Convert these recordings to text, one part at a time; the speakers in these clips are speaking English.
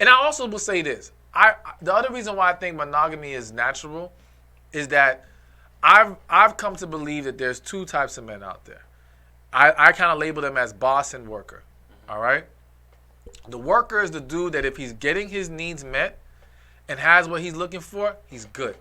And I also will say this. The other reason why I think monogamy is natural is that I've come to believe that there's two types of men out there. I kind of label them as boss and worker. All right? The worker is the dude that if he's getting his needs met and has what he's looking for, he's good.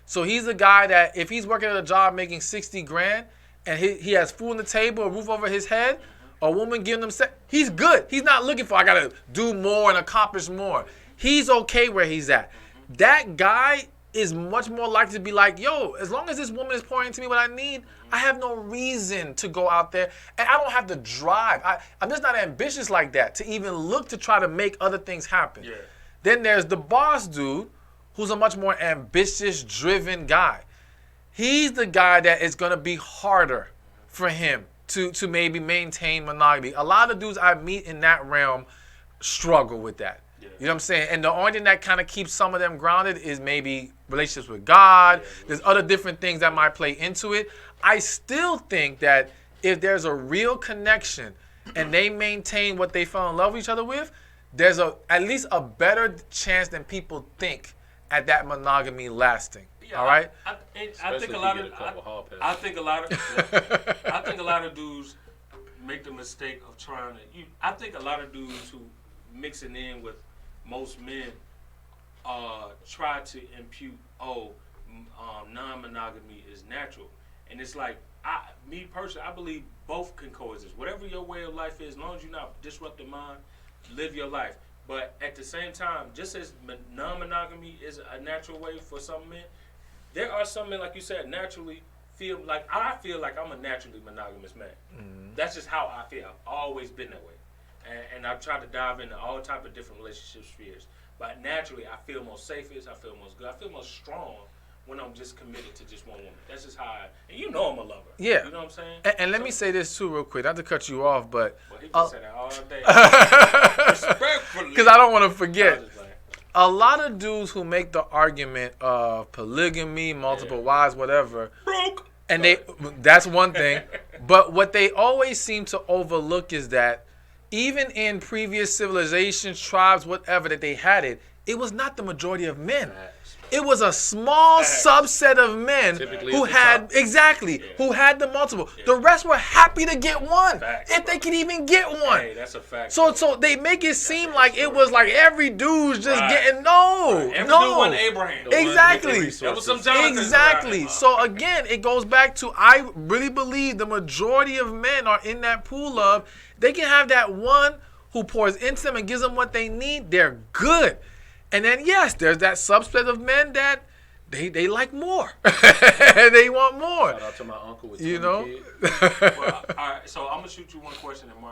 So he's the guy that if he's working at a job making 60 grand and he has food on the table, a roof over his head, a woman giving him sex, he's good. He's not looking for, I got to do more and accomplish more. He's okay where he's at. That guy is much more likely to be like, yo, as long as this woman is pouring into me what I need, I have no reason to go out there. And I don't have to drive. I'm just not ambitious like that to even look to try to make other things happen. Yeah. Then there's the boss dude who's a much more ambitious, driven guy. He's the guy that is going to be harder for him to maybe maintain monogamy. A lot of dudes I meet in that realm struggle with that. Yeah. You know what I'm saying? And the only thing that kind of keeps some of them grounded is maybe relationships with God. There's other different things that might play into it. I still think that if there's a real connection and they maintain what they fell in love with each other with, there's at least a better chance than people think at that monogamy lasting. Yeah, all right. I think a lot of dudes make the mistake of trying to. I think a lot of dudes who mixing in with most men try to impute, non-monogamy is natural, and it's like me personally, I believe both can coexist. Whatever your way of life is, as long as you're not disrupting mine, live your life. But at the same time, just as non-monogamy is a natural way for some men, there are some men, like you said, naturally feel like I feel like I'm a naturally monogamous man. Mm-hmm. That's just how I feel. I've always been that way, and I've tried to dive into all type of different relationship spheres. But naturally, I feel most safest. I feel most good. I feel most strong when I'm just committed to just one woman. That's just how and you know I'm a lover. Yeah. You know what I'm saying? And let me say this too real quick, not to cut you off, but he can say that all day. Respectfully. Because I don't want to forget. A lot of dudes who make the argument of polygamy, multiple wives, whatever. Broke. And that's one thing. But what they always seem to overlook is that even in previous civilizations, tribes, whatever, that they had it was not the majority of men. It was a small subset of men who had who had the multiple. Yeah. The rest were happy to get one if they could even get one. Hey, that's a fact. So they make it seem like it was like every dude's just getting Every dude won Abraham. Exactly. That was some Jonathan. Exactly. So again, it goes back to I really believe the majority of men are in that pool of they can have that one who pours into them and gives them what they need. They're good. And then, yes, there's that subset of men that they like more. They want more. Shout out to my uncle with 20 kids. Well, all right, so I'm going to shoot you one question, and Mark.